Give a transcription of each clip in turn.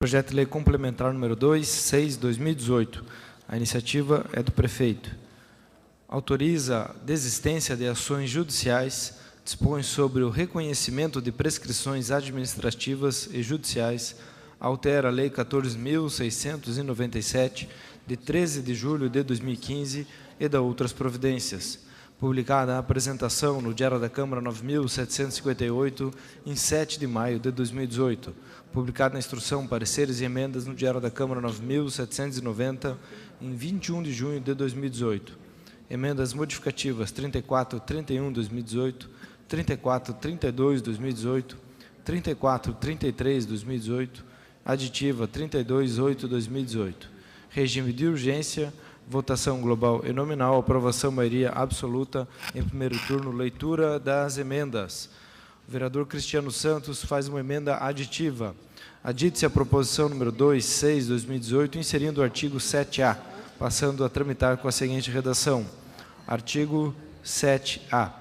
Projeto de Lei Complementar número 2/6/2018. A iniciativa é do prefeito. Autoriza a desistência de ações judiciais, dispõe sobre o reconhecimento de prescrições administrativas e judiciais, altera a Lei 14.697, de 13 de julho de 2015 e dá outras providências. Publicada a apresentação no Diário da Câmara 9.758, em 7 de maio de 2018. Publicado na instrução, pareceres e emendas no Diário da Câmara 9.790, em 21 de junho de 2018. Emendas modificativas 34/31/2018, 34/32/2018, 34/33/2018, aditiva 32/8/2018. Regime de urgência, votação global e nominal, aprovação maioria absoluta em primeiro turno, leitura das emendas. O vereador Cristiano Santos faz uma emenda aditiva. Adite-se a proposição número 2/6/2018, inserindo o artigo 7A, passando a tramitar com a seguinte redação. Artigo 7A.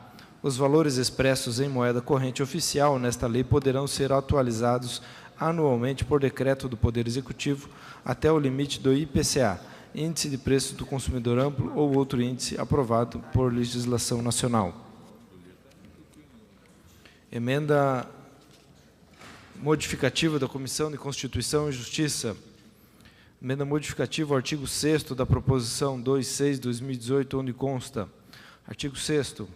Os valores expressos em moeda corrente oficial nesta lei poderão ser atualizados anualmente por decreto do Poder Executivo até o limite do IPCA, Índice de Preços do Consumidor Amplo ou outro índice aprovado por legislação nacional. Emenda modificativa da Comissão de Constituição e Justiça. Emenda modificativa ao artigo 6º da proposição 2/6/2018, onde consta. Artigo 6º.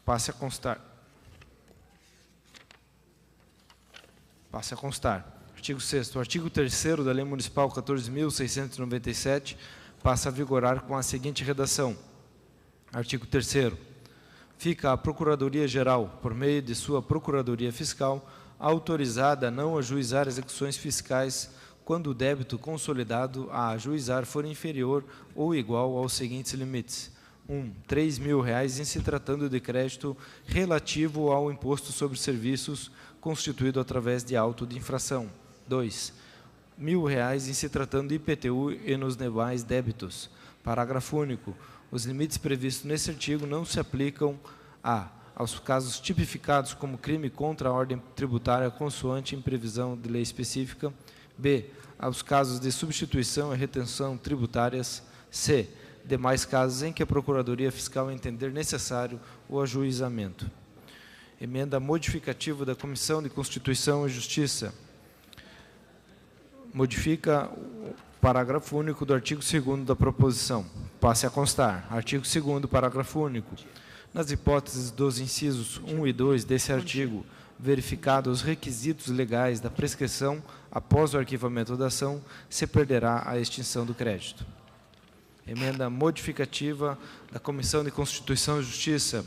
Passe a constar. Passe a constar. Artigo 6º. O artigo 3º da Lei Municipal 14.697 passa a vigorar com a seguinte redação. Artigo 3º. Fica a Procuradoria-Geral, por meio de sua Procuradoria Fiscal, autorizada a não ajuizar execuções fiscais quando o débito consolidado a ajuizar for inferior ou igual aos seguintes limites. 1. R$3.000 em se tratando de crédito relativo ao Imposto sobre Serviços constituído através de auto de infração. 2. R$1.000 em se tratando de IPTU e nos demais débitos. Parágrafo único. Os limites previstos nesse artigo não se aplicam aos casos tipificados como crime contra a ordem tributária consoante em previsão de lei específica. B. Aos casos de substituição e retenção tributárias. C. Demais casos em que a Procuradoria Fiscal entender necessário o ajuizamento. Emenda modificativa da Comissão de Constituição e Justiça. Modifica o parágrafo único do artigo 2º da proposição. Passe a constar. Artigo 2º, parágrafo único. Nas hipóteses dos incisos 1 e 2 desse artigo, verificados os requisitos legais da prescrição após o arquivamento da ação, se perderá a extinção do crédito. Emenda modificativa da Comissão de Constituição e Justiça.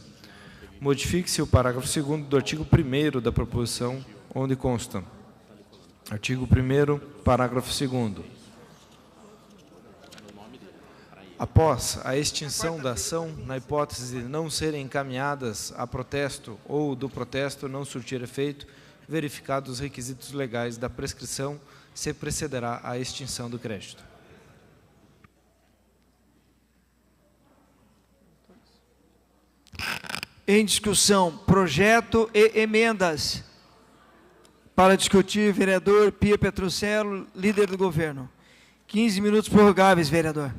Modifique-se o parágrafo 2º do artigo 1º da proposição, onde consta. Artigo 1º, parágrafo 2º. Após a extinção da ação, na hipótese de não serem encaminhadas a protesto ou do protesto não surtir efeito, verificados os requisitos legais da prescrição, se procederá à extinção do crédito. Em discussão, projeto e emendas. Para discutir, vereador Pia Petrocello, líder do governo. 15 minutos prorrogáveis, vereador.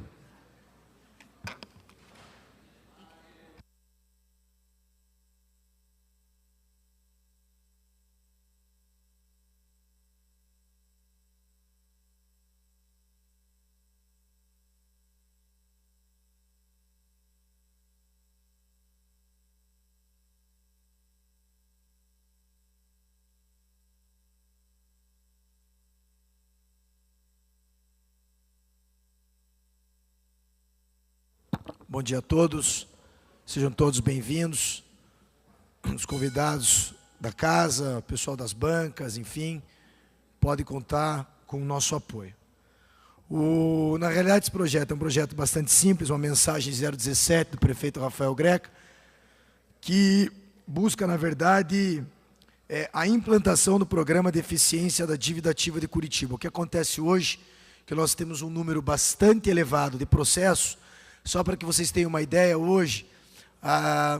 Bom dia a todos, sejam todos bem-vindos, os convidados da casa, o pessoal das bancas, enfim, pode contar com o nosso apoio. Na realidade, esse projeto é um projeto bastante simples, uma mensagem 017 do prefeito Rafael Greca, que busca, na verdade, a implantação do programa de eficiência da dívida ativa de Curitiba. O que acontece hoje, que nós temos um número bastante elevado de processos. Só para que vocês tenham uma ideia, hoje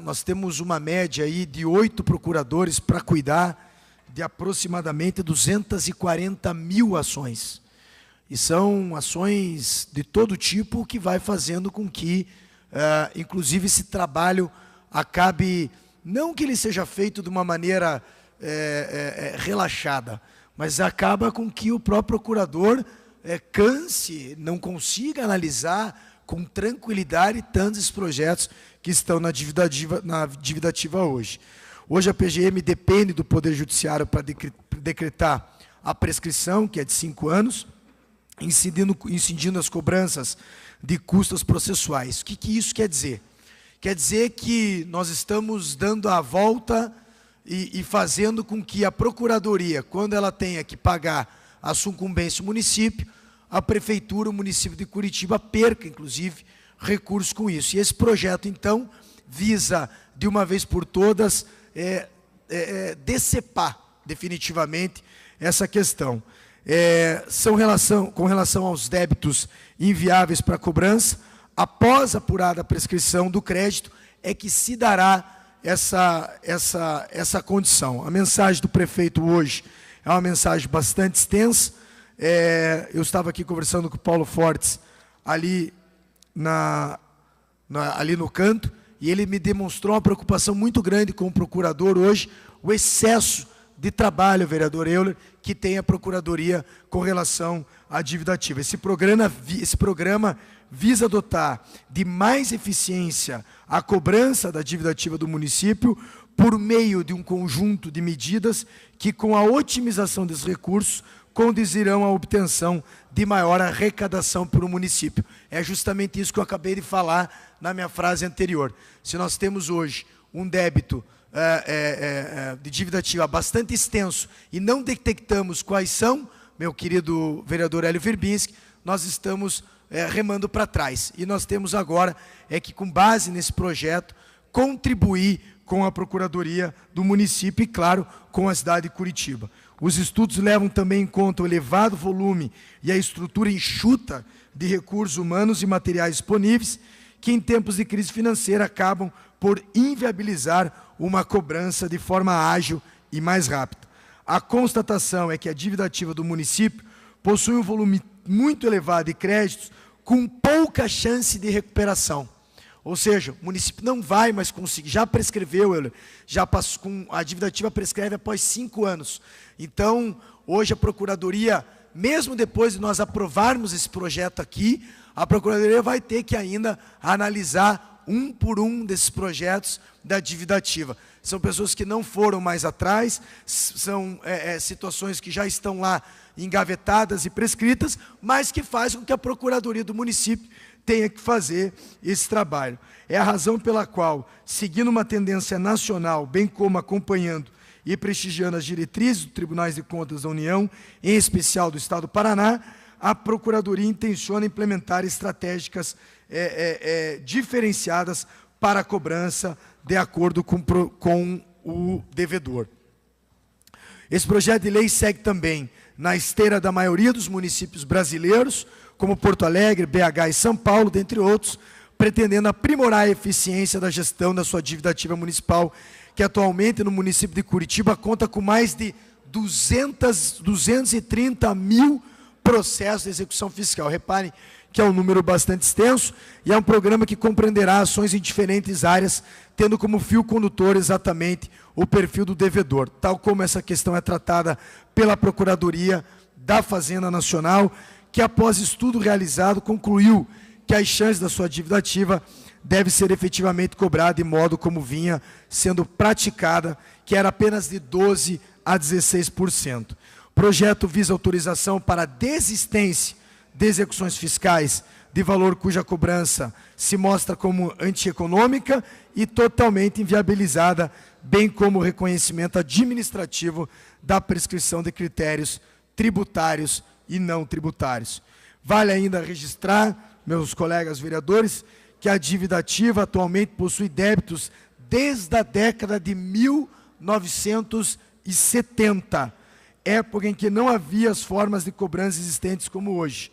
nós temos uma média aí de 8 procuradores para cuidar de aproximadamente 240 mil ações. E são ações de todo tipo que vai fazendo com que, inclusive, esse trabalho acabe, não que ele seja feito de uma maneira relaxada, mas acaba com que o próprio procurador canse, não consiga analisar com tranquilidade tantos projetos que estão na dívida ativa hoje. Hoje a PGM depende do Poder Judiciário para decretar a prescrição, que é de 5 anos, incidindo as cobranças de custas processuais. O que isso quer dizer? Quer dizer que nós estamos dando a volta e fazendo com que a Procuradoria, quando ela tenha que pagar a sucumbência ao município, a Prefeitura, o município de Curitiba, perca, inclusive, recursos com isso. E esse projeto, então, visa, de uma vez por todas, decepar definitivamente essa questão. Com relação aos débitos inviáveis para cobrança, após apurada a prescrição do crédito, é que se dará essa condição. A mensagem do prefeito hoje é uma mensagem bastante extensa. Eu estava aqui conversando com o Paulo Fortes, ali no canto, e ele me demonstrou uma preocupação muito grande com o procurador hoje, o excesso de trabalho, vereador Euler, que tem a Procuradoria com relação à dívida ativa. Esse programa visa dotar de mais eficiência a cobrança da dívida ativa do município por meio de um conjunto de medidas que, com a otimização desses recursos, conduzirão à obtenção de maior arrecadação para o município. É justamente isso que eu acabei de falar na minha frase anterior. Se nós temos hoje um débito de dívida ativa bastante extenso e não detectamos quais são, meu querido vereador Hélio Verbinski, nós estamos remando para trás. E nós temos agora que, com base nesse projeto, contribuir com a Procuradoria do município e, claro, com a cidade de Curitiba. Os estudos levam também em conta o elevado volume e a estrutura enxuta de recursos humanos e materiais disponíveis, que em tempos de crise financeira acabam por inviabilizar uma cobrança de forma ágil e mais rápida. A constatação é que a dívida ativa do município possui um volume muito elevado de créditos com pouca chance de recuperação. Ou seja, o município não vai mais conseguir, já prescreveu, já passou, a dívida ativa prescreve após 5 anos. Então, hoje a Procuradoria, mesmo depois de nós aprovarmos esse projeto aqui, a Procuradoria vai ter que ainda analisar um por um desses projetos da dívida ativa. São pessoas que não foram mais atrás, são situações que já estão lá engavetadas e prescritas, mas que fazem com que a Procuradoria do município tenha que fazer esse trabalho. É a razão pela qual, seguindo uma tendência nacional, bem como acompanhando e prestigiando as diretrizes dos Tribunais de Contas da União, em especial do Estado do Paraná, a Procuradoria intenciona implementar estratégicas diferenciadas para a cobrança de acordo com o devedor. Esse projeto de lei segue também na esteira da maioria dos municípios brasileiros, como Porto Alegre, BH e São Paulo, dentre outros, pretendendo aprimorar a eficiência da gestão da sua dívida ativa municipal, que atualmente no município de Curitiba conta com mais de 230 mil processos de execução fiscal. Reparem que é um número bastante extenso e é um programa que compreenderá ações em diferentes áreas, tendo como fio condutor exatamente o perfil do devedor, tal como essa questão é tratada pela Procuradoria da Fazenda Nacional, que após estudo realizado concluiu que as chances da sua dívida ativa deve ser efetivamente cobrada de modo como vinha sendo praticada, que era apenas de 12% a 16%. O projeto visa autorização para desistência de execuções fiscais de valor cuja cobrança se mostra como antieconômica e totalmente inviabilizada, bem como o reconhecimento administrativo da prescrição de critérios tributários e não tributários. Vale ainda registrar, meus colegas vereadores, que a dívida ativa atualmente possui débitos desde a década de 1970, época em que não havia as formas de cobrança existentes como hoje.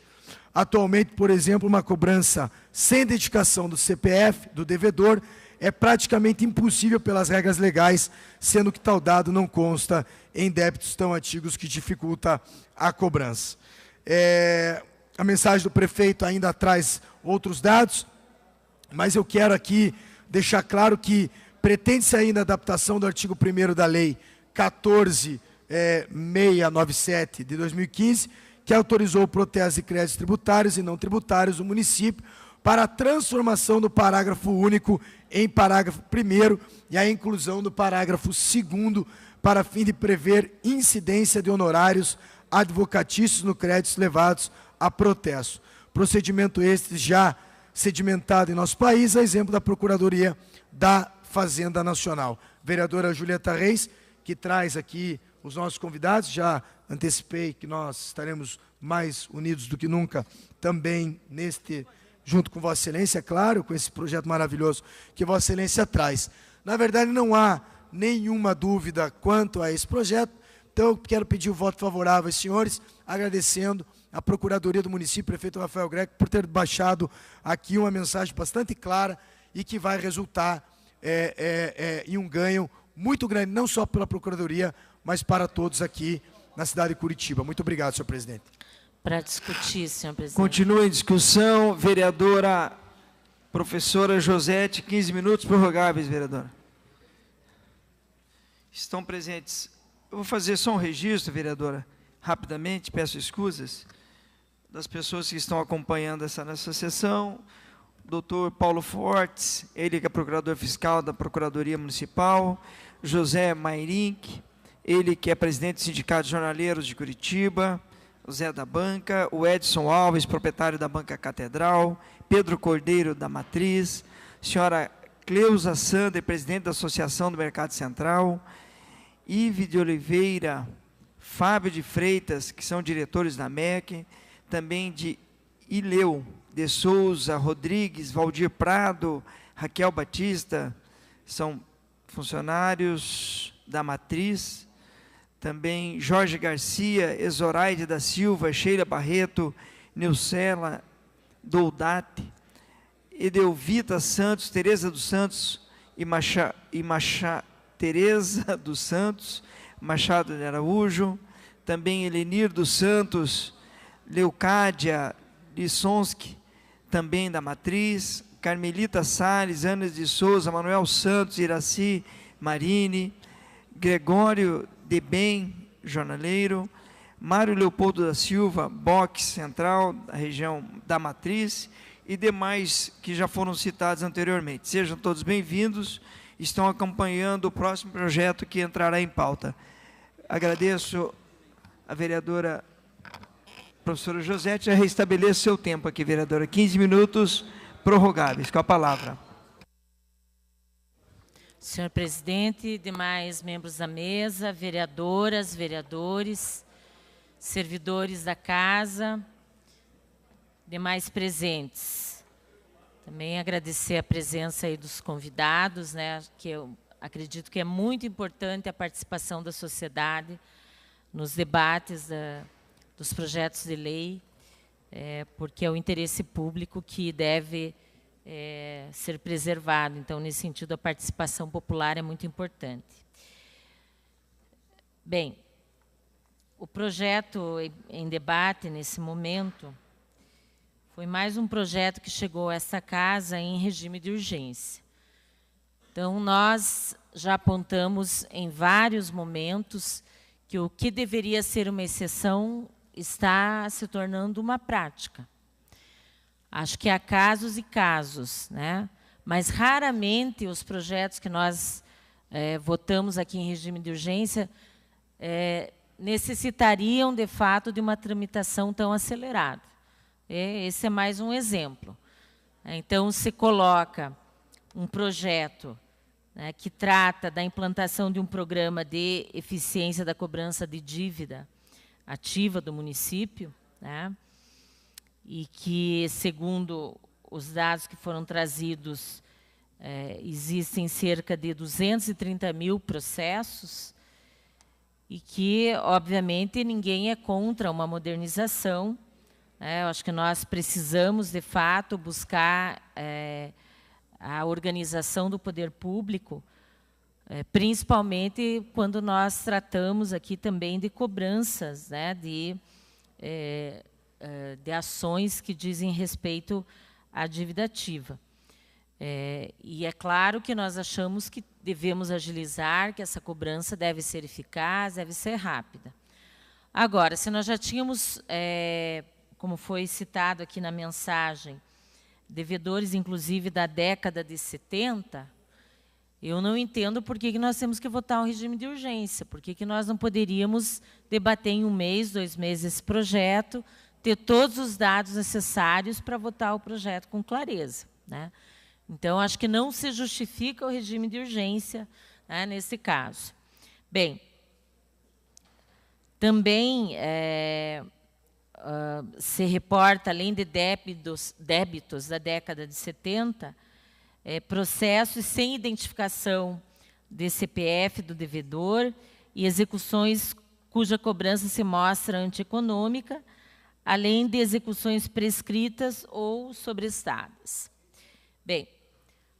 Atualmente, por exemplo, uma cobrança sem dedicação do CPF do devedor é praticamente impossível pelas regras legais, sendo que tal dado não consta em débitos tão antigos que dificulta a cobrança. A mensagem do prefeito ainda traz outros dados, mas eu quero aqui deixar claro que pretende-se ainda a adaptação do artigo 1º da Lei 14.697 de 2015, que autorizou protesto de créditos tributários e não tributários do município para a transformação do parágrafo único em parágrafo 1º e a inclusão do parágrafo 2º para fim de prever incidência de honorários advocatícios no créditos levados a protesto. Procedimento este já sedimentado em nosso país, a exemplo da Procuradoria da Fazenda Nacional. Vereadora Julieta Reis, que traz aqui os nossos convidados, já antecipei que nós estaremos mais unidos do que nunca também junto com Vossa Excelência, claro, com esse projeto maravilhoso que Vossa Excelência traz. Na verdade, não há nenhuma dúvida quanto a esse projeto, então eu quero pedir o voto favorável aos senhores, agradecendo a Procuradoria do Município, prefeito Rafael Greco, por ter baixado aqui uma mensagem bastante clara e que vai resultar em um ganho muito grande, não só pela Procuradoria, mas para todos aqui na cidade de Curitiba. Muito obrigado, senhor presidente. Para discutir, senhor presidente. Continua em discussão, vereadora professora Josete, 15 minutos prorrogáveis, vereadora. Estão presentes. Eu vou fazer só um registro, vereadora, rapidamente, peço escusas, das pessoas que estão acompanhando nessa sessão. Doutor Paulo Fortes, ele que é procurador fiscal da Procuradoria Municipal, José Mairink, ele que é presidente do Sindicato de Jornaleiros de Curitiba, o Zé da Banca, o Edson Alves, proprietário da Banca Catedral, Pedro Cordeiro, da Matriz, senhora Cleusa Sander, presidente da Associação do Mercado Central, Ive de Oliveira, Fábio de Freitas, que são diretores da MEC, também de Ileu de Souza, Rodrigues, Valdir Prado, Raquel Batista, são funcionários da Matriz, também Jorge Garcia, Exoraide da Silva, Sheila Barreto, Nilcela Doudate, Edelvita Santos, Tereza dos Santos Tereza dos Santos, Machado de Araújo, também Elenir dos Santos, Leucádia Lissonski, também da Matriz, Carmelita Salles, Ana de Souza, Manuel Santos, Iraci Marini, Gregório de Bem, jornaleiro, Mário Leopoldo da Silva, Box Central, da região da Matriz, e demais que já foram citados anteriormente. Sejam todos bem-vindos, estão acompanhando o próximo projeto que entrará em pauta. Agradeço a vereadora professora Josete, já restabeleço seu tempo aqui, vereadora, 15 minutos prorrogáveis, com a palavra. Senhor presidente, demais membros da mesa, vereadoras, vereadores, servidores da casa, demais presentes. Também agradecer a presença aí dos convidados, né, que eu acredito que é muito importante a participação da sociedade nos debates dos projetos de lei, porque é o interesse público que deve ser preservado. Então, nesse sentido, a participação popular é muito importante. Bem, o projeto em debate, nesse momento, foi mais um projeto que chegou a essa casa em regime de urgência. Então, nós já apontamos em vários momentos que o que deveria ser uma exceção está se tornando uma prática. Acho que há casos e casos, né? Mas raramente os projetos que nós votamos aqui em regime de urgência necessitariam, de fato, de uma tramitação tão acelerada. Esse é mais um exemplo. Então, se coloca um projeto, né, que trata da implantação de um programa de eficiência da cobrança de dívida ativa do município, né, e que, segundo os dados que foram trazidos, existem cerca de 230 mil processos, e que, obviamente, ninguém é contra uma modernização. Eu acho que nós precisamos, de fato, buscar a organização do poder público, principalmente quando nós tratamos aqui também de cobranças, né, de ações que dizem respeito à dívida ativa. E é claro que nós achamos que devemos agilizar, que essa cobrança deve ser eficaz, deve ser rápida. Agora, se nós já tínhamos, como foi citado aqui na mensagem, devedores, inclusive, da década de 70, eu não entendo por que nós temos que votar um regime de urgência, por que nós não poderíamos debater em 1 mês, 2 meses esse projeto, ter todos os dados necessários para votar o projeto com clareza, né? Então, acho que não se justifica o regime de urgência, né, nesse caso. Bem, também se reporta, além de débitos da década de 70, processos sem identificação de CPF do devedor e execuções cuja cobrança se mostra antieconômica, além de execuções prescritas ou sobrestadas. Bem,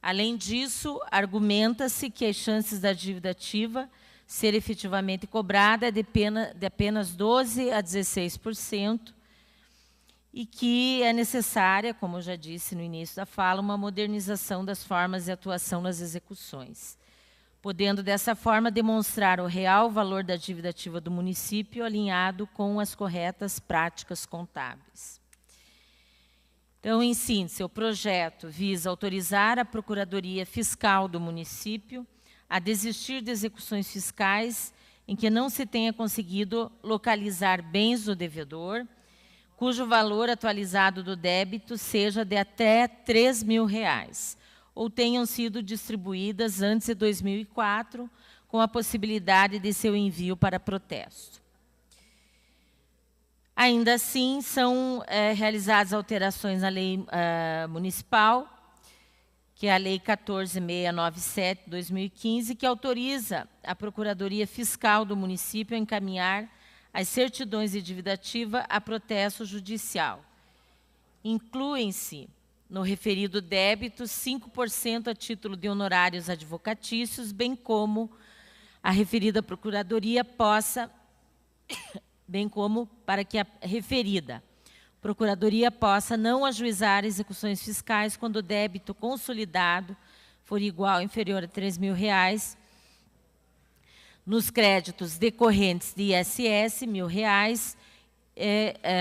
além disso, argumenta-se que as chances da dívida ativa ser efetivamente cobrada é de apenas 12% a 16%, e que é necessária, como eu já disse no início da fala, uma modernização das formas de atuação nas execuções, podendo, dessa forma, demonstrar o real valor da dívida ativa do município alinhado com as corretas práticas contábeis. Então, em síntese, o projeto visa autorizar a Procuradoria Fiscal do município a desistir de execuções fiscais em que não se tenha conseguido localizar bens do devedor, cujo valor atualizado do débito seja de até R$ 3.000, ou tenham sido distribuídas antes de 2004, com a possibilidade de seu envio para protesto. Ainda assim, são realizadas alterações na lei municipal, que é a Lei 14.697, de 2015, que autoriza a Procuradoria Fiscal do município a encaminhar as certidões de dívida ativa a protesto judicial. Incluem-se no referido débito 5% a título de honorários advocatícios, bem como a referida Procuradoria possa, bem como para que a referida Procuradoria possa não ajuizar execuções fiscais quando o débito consolidado for igual ou inferior a R$ 3.000, nos créditos decorrentes de ISS, R$ 1.000,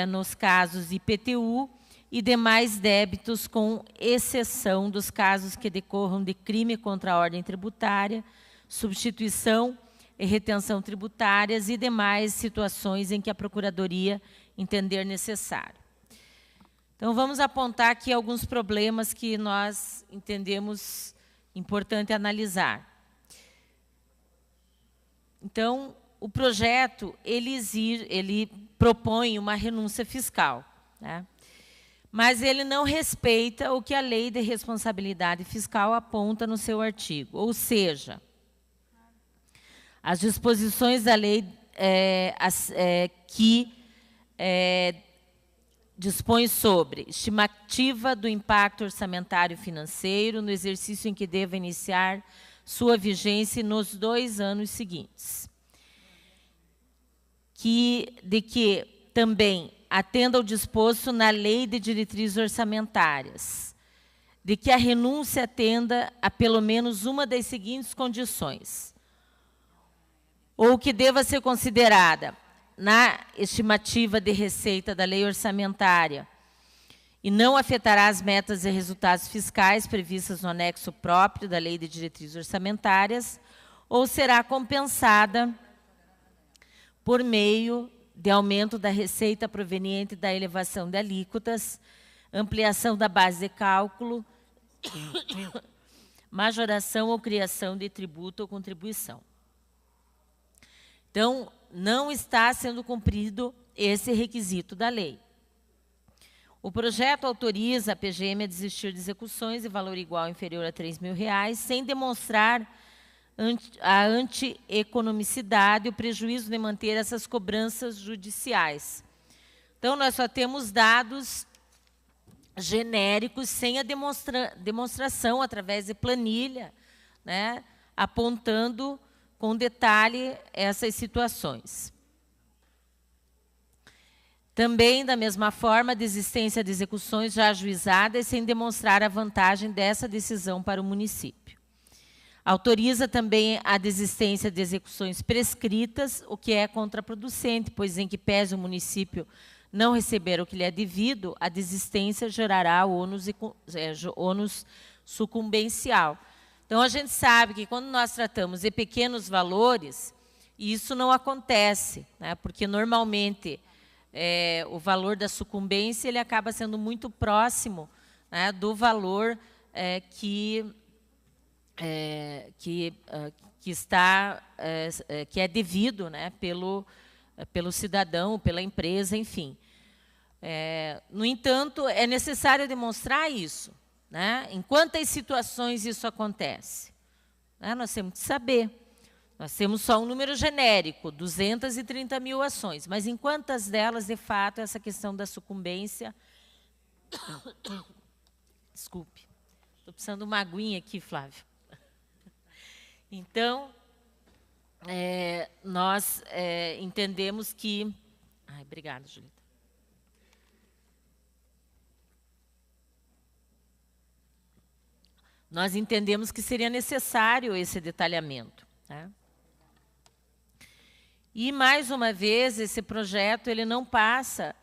nos casos de IPTU e demais débitos, com exceção dos casos que decorram de crime contra a ordem tributária, substituição e retenção tributárias e demais situações em que a Procuradoria entender necessário. Então, vamos apontar aqui alguns problemas que nós entendemos importante analisar. Então, o projeto, ele propõe uma renúncia fiscal, né? Mas ele não respeita o que a Lei de Responsabilidade Fiscal aponta no seu artigo, ou seja, as disposições da lei que dispõe sobre estimativa do impacto orçamentário financeiro no exercício em que deva iniciar sua vigência nos 2 anos seguintes. De que também atenda ao disposto na Lei de Diretrizes Orçamentárias, de que a renúncia atenda a pelo menos uma das seguintes condições, ou que deva ser considerada na estimativa de receita da lei orçamentária e não afetará as metas e resultados fiscais previstas no anexo próprio da Lei de Diretrizes Orçamentárias, ou será compensada por meio de aumento da receita proveniente da elevação de alíquotas, ampliação da base de cálculo, majoração ou criação de tributo ou contribuição. Então, não está sendo cumprido esse requisito da lei. O projeto autoriza a PGM a desistir de execuções de valor igual ou inferior a R$ 3.000, sem demonstrar a antieconomicidade e o prejuízo de manter essas cobranças judiciais. Então, nós só temos dados genéricos, sem a demonstração através de planilha, né, apontando com detalhe essas situações. Também, da mesma forma, a desistência de execuções já ajuizadas sem demonstrar a vantagem dessa decisão para o município. Autoriza também a desistência de execuções prescritas, o que é contraproducente, pois em que pese o município não receber o que lhe é devido, a desistência gerará ônus sucumbencial. Então, a gente sabe que quando nós tratamos de pequenos valores, isso não acontece, né, porque normalmente o valor da sucumbência ele acaba sendo muito próximo, né, do valor que é devido, né, pelo cidadão, pela empresa, enfim. No entanto, é necessário demonstrar isso, né? Em quantas situações isso acontece? Né? Nós temos que saber. Nós temos só um número genérico, 230 mil ações, mas em quantas delas, de fato, essa questão da sucumbência... Desculpe, estou precisando de uma aguinha aqui, Flávio. Então, nós entendemos que... Ai, obrigada, Julita. Nós entendemos que seria necessário esse detalhamento, né? E, mais uma vez, esse projeto ele não passa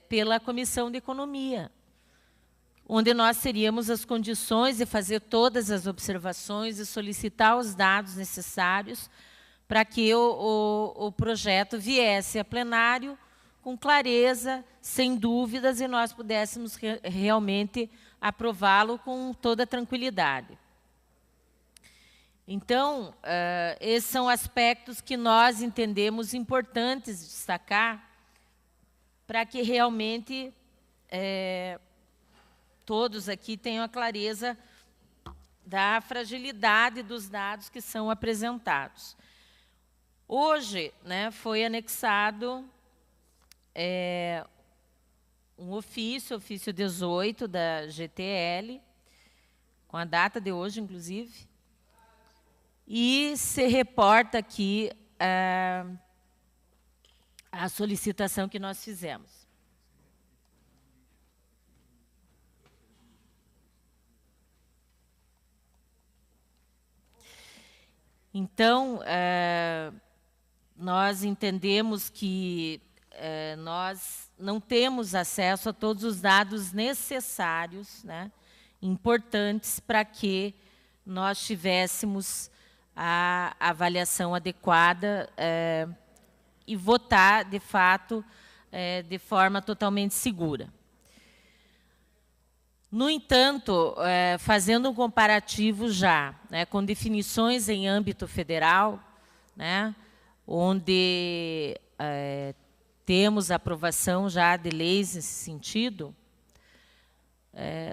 pela Comissão de Economia, onde nós teríamos as condições de fazer todas as observações e solicitar os dados necessários para que o projeto viesse a plenário com clareza, sem dúvidas, e nós pudéssemos realmente aprová-lo com toda tranquilidade. Então, esses são aspectos que nós entendemos importantes destacar para que realmente todos aqui tenham a clareza da fragilidade dos dados que são apresentados. Hoje, né, foi anexado um ofício 18 da GTL, com a data de hoje, inclusive, e se reporta aqui a solicitação que nós fizemos. Então, nós entendemos que nós não temos acesso a todos os dados necessários, né, importantes para que nós tivéssemos a avaliação adequada e votar, de fato, de forma totalmente segura. No entanto, fazendo um comparativo já, né, com definições em âmbito federal, né, onde temos aprovação já de leis nesse sentido,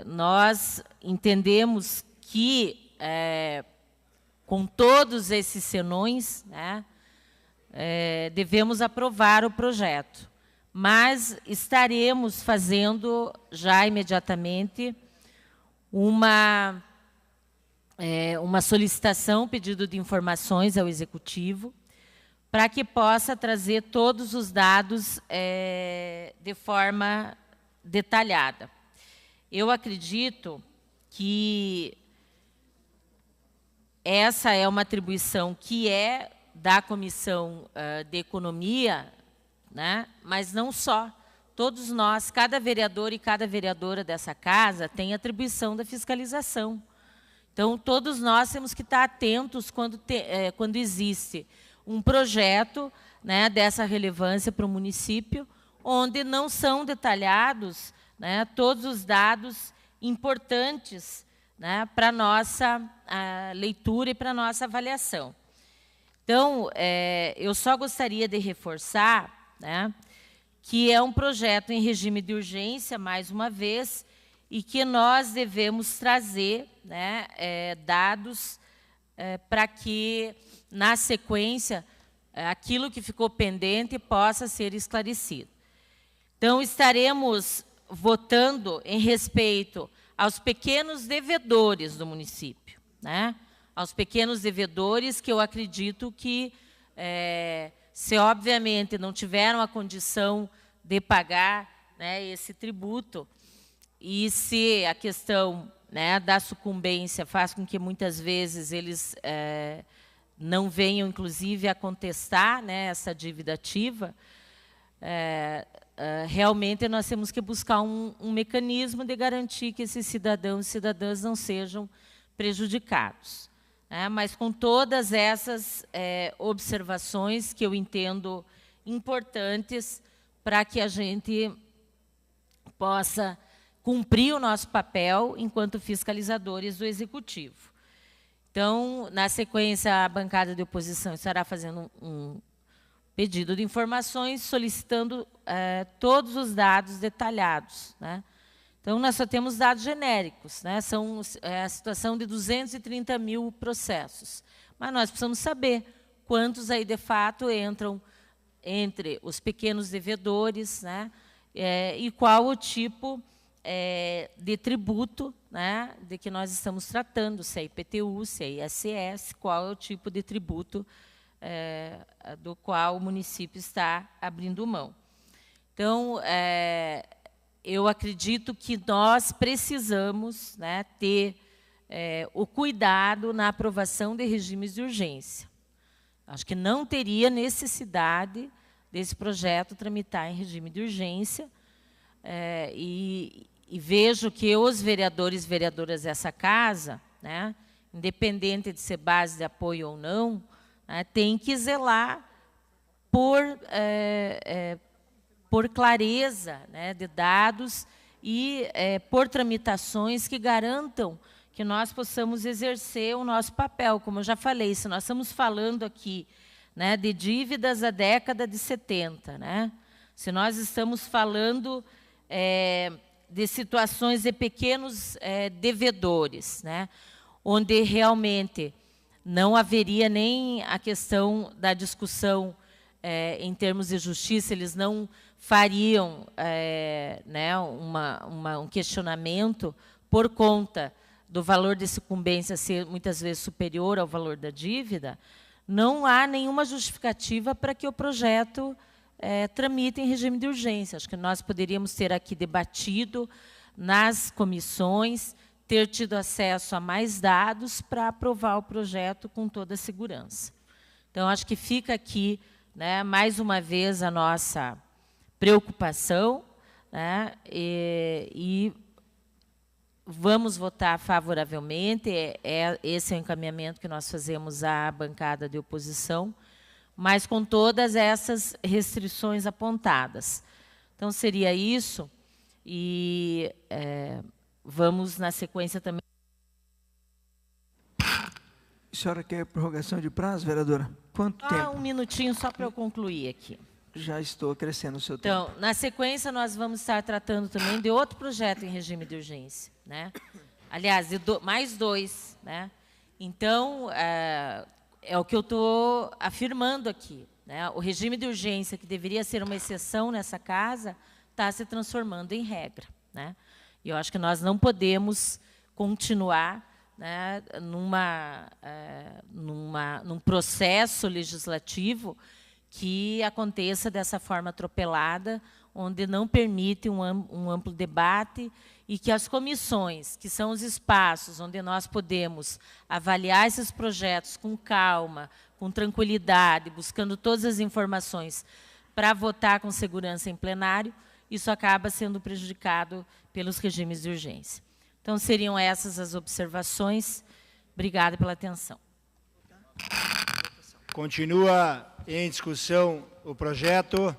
nós entendemos que, com todos esses senões, né, devemos aprovar o projeto. Mas estaremos fazendo já imediatamente uma solicitação, pedido de informações ao Executivo, para que possa trazer todos os dados de forma detalhada. Eu acredito que essa é uma atribuição que é da Comissão de Economia, né? Mas não só. Todos nós, cada vereador e cada vereadora dessa casa tem atribuição da fiscalização. Então, todos nós temos que estar atentos quando existe um projeto, né, dessa relevância para o município, onde não são detalhados, né, todos os dados importantes, né, para a nossa leitura e para a nossa avaliação. Então, eu só gostaria de reforçar, né, que é um projeto em regime de urgência, mais uma vez, e que nós devemos trazer, né, dados para que, na sequência, aquilo que ficou pendente possa ser esclarecido. Então, estaremos votando em respeito aos pequenos devedores do município, né? Aos pequenos devedores que eu acredito que, se obviamente não tiveram a condição de pagar, né, esse tributo, e se a questão, né, da sucumbência faz com que muitas vezes eles não venham, inclusive, a contestar, né, essa dívida ativa, realmente nós temos que buscar um mecanismo de garantir que esses cidadãos e cidadãs não sejam prejudicados. Mas com todas essas observações que eu entendo importantes para que a gente possa cumprir o nosso papel enquanto fiscalizadores do Executivo. Então, na sequência, a bancada de oposição estará fazendo um pedido de informações, solicitando todos os dados detalhados, né? Então, nós só temos dados genéricos, né? São a situação de 230 mil processos. Mas nós precisamos saber quantos aí, de fato, entram entre os pequenos devedores, né? E qual o tipo de tributo, né, de que nós estamos tratando, se é IPTU, se é ISS, qual é o tipo de tributo do qual o município está abrindo mão. Então, eu acredito que nós precisamos, né, ter o cuidado na aprovação de regimes de urgência. Acho que não teria necessidade desse projeto tramitar em regime de urgência, e vejo que os vereadores e vereadoras dessa casa, né, independente de ser base de apoio ou não, tem que zelar por clareza, né, de dados e por tramitações que garantam que nós possamos exercer o nosso papel. Como eu já falei, se nós estamos falando aqui, né, de dívidas da década de 70, né, se nós estamos falando de situações de pequenos devedores, né, onde realmente não haveria nem a questão da discussão em termos de justiça, eles não fariam né, um questionamento por conta do valor de sucumbência ser muitas vezes superior ao valor da dívida, não há nenhuma justificativa para que o projeto tramite em regime de urgência. Acho que nós poderíamos ter aqui debatido nas comissões, ter tido acesso a mais dados para aprovar o projeto com toda a segurança. Então, acho que fica aqui, né, mais uma vez, a nossa preocupação, né, e vamos votar favoravelmente. Esse é o encaminhamento que nós fazemos à bancada de oposição, mas com todas essas restrições apontadas. Então, seria isso, e vamos, na sequência, também... A senhora quer prorrogação de prazo, vereadora? Quanto tempo? Um minutinho só para eu concluir aqui. Já estou crescendo o seu tempo. Então, na sequência, nós vamos estar tratando também de outro projeto em regime de urgência, né? Aliás, mais dois, né? Então, é o que eu estou afirmando aqui, né? O regime de urgência, que deveria ser uma exceção nessa casa, está se transformando em regra, né? E eu acho que nós não podemos continuar, né, num processo legislativo que aconteça dessa forma atropelada, onde não permite um amplo debate, e que as comissões, que são os espaços onde nós podemos avaliar esses projetos com calma, com tranquilidade, buscando todas as informações para votar com segurança em plenário, isso acaba sendo prejudicado pelos regimes de urgência. Então, seriam essas as observações. Obrigada pela atenção. Continua em discussão o projeto.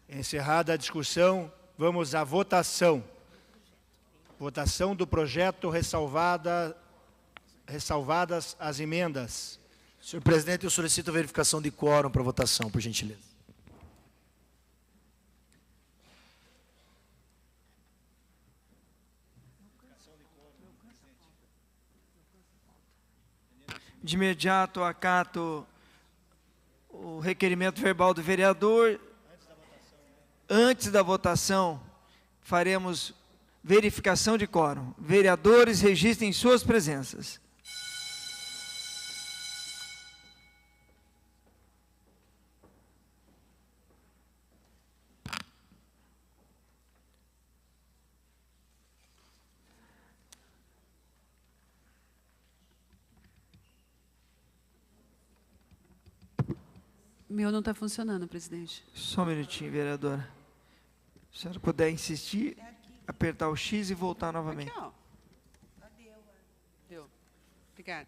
Encerrada a discussão, vamos à votação. Votação do projeto, ressalvadas as emendas. Senhor presidente, eu solicito a verificação de quórum para votação, por gentileza. De imediato, acato o requerimento verbal do vereador. Antes da votação, faremos verificação de quórum. Vereadores, registrem suas presenças. Meu não está funcionando, presidente. Só um minutinho, vereadora. Se a senhora puder insistir, apertar o X e voltar novamente. Aqui, ó. Deu. Obrigada.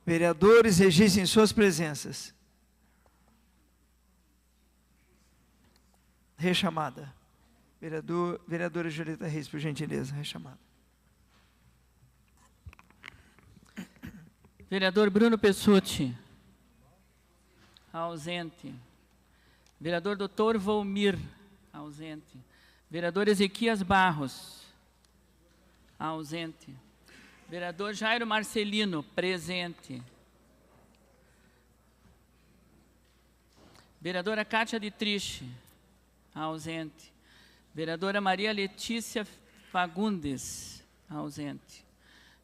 Vereadores, registrem suas presenças. Rechamada. Vereadora Julieta Reis, por gentileza, rechamada. Vereador Bruno Pessutti. Ausente. Vereador Dr. Volmir. Ausente. Vereador Ezequias Barros. Ausente. Vereador Jairo Marcelino. Presente. Vereadora Cátia Dietrich. Ausente. Vereadora Maria Letícia Fagundes. Ausente.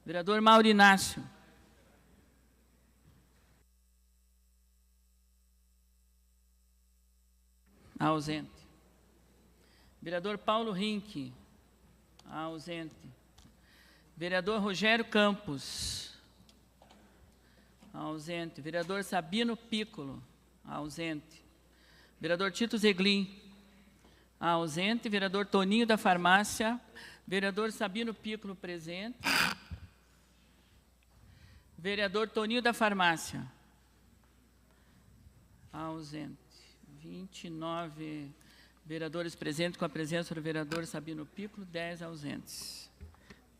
Vereador Mauro Inácio. Ausente. Vereador Paulo Rinck. Ausente. Vereador Rogério Campos. Ausente. Vereador Sabino Piccolo. Ausente. Vereador Tito Zeglin. Ausente. Vereador Toninho da Farmácia. Vereador Sabino Piccolo presente. Vereador Toninho da Farmácia. Ausente. 29 vereadores presentes com a presença do vereador Sabino Piccolo, 10 ausentes.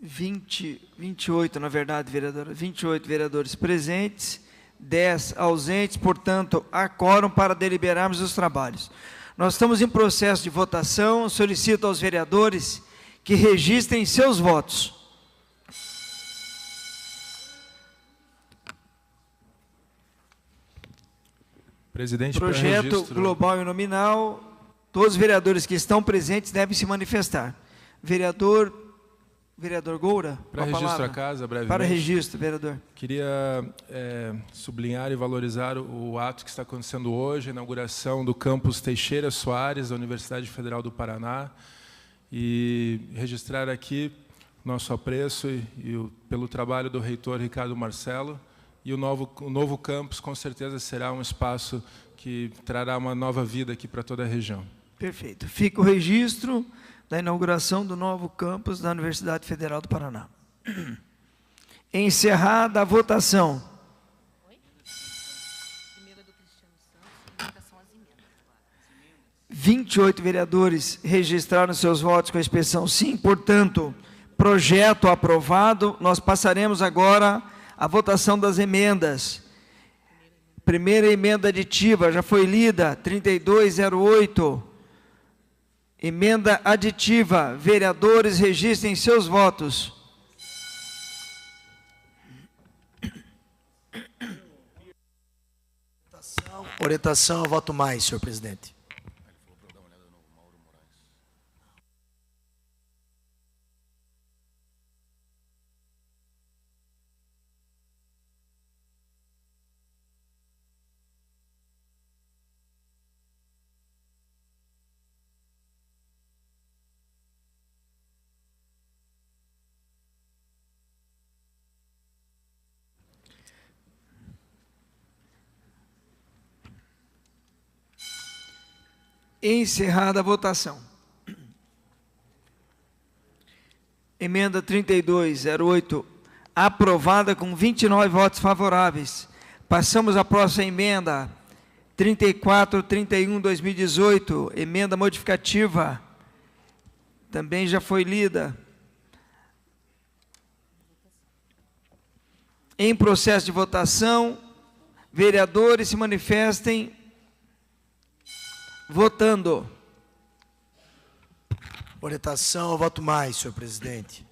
28, na verdade, vereadora. 28 vereadores presentes, 10 ausentes, portanto, há quórum para deliberarmos os trabalhos. Nós estamos em processo de votação, solicito aos vereadores que registrem seus votos. Presidente, Projeto global e nominal. Todos os vereadores que estão presentes devem se manifestar. Vereador Goura, para registro a casa, brevemente. Para registro, vereador. Queria sublinhar e valorizar o ato que está acontecendo hoje, a inauguração do campus Teixeira Soares, da Universidade Federal do Paraná, e registrar aqui nosso apreço pelo trabalho do reitor Ricardo Marcelo. E o novo campus, com certeza, será um espaço que trará uma nova vida aqui para toda a região. Perfeito. Fica o registro da inauguração do novo campus da Universidade Federal do Paraná. Encerrada a votação. 28 vereadores registraram seus votos com a expressão sim, portanto, projeto aprovado. Nós passaremos agora a votação das emendas. Primeira emenda aditiva, já foi lida, 3208. Emenda aditiva, vereadores, registrem seus votos. Orientação, eu voto mais, senhor presidente. Encerrada a votação. Emenda 3208, aprovada com 29 votos favoráveis. Passamos à próxima emenda, 3431/2018, emenda modificativa. Também já foi lida. Em processo de votação, vereadores se manifestem votando. Orientação, eu voto mais, senhor presidente.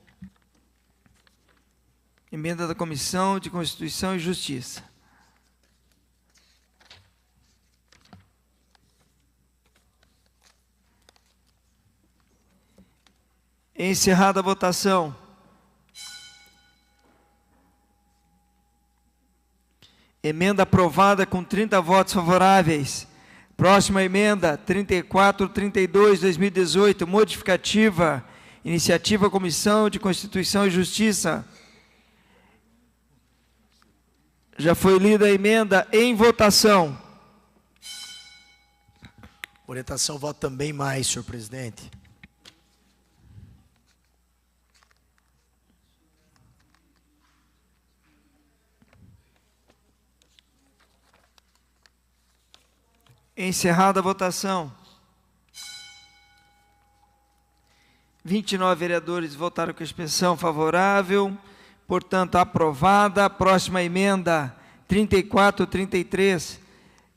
Emenda da Comissão de Constituição e Justiça. Encerrada a votação. Emenda aprovada com 30 votos favoráveis. Próxima emenda, 3432/2018, modificativa, iniciativa Comissão de Constituição e Justiça. Já foi lida a emenda, em votação. Orientação, voto também mais, senhor presidente. Encerrada a votação. 29 vereadores votaram com expressão favorável, portanto, aprovada. Próxima emenda, 3433,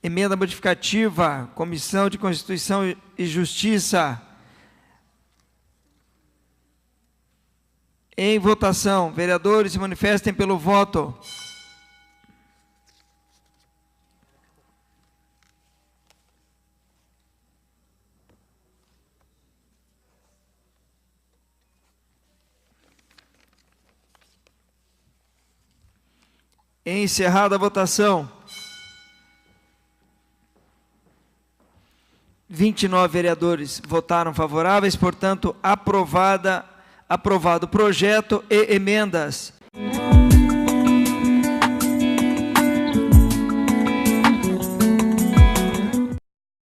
emenda modificativa, Comissão de Constituição e Justiça. Em votação, vereadores, se manifestem pelo voto. Encerrada a votação. 29 vereadores votaram favoráveis, portanto, aprovado o projeto e emendas.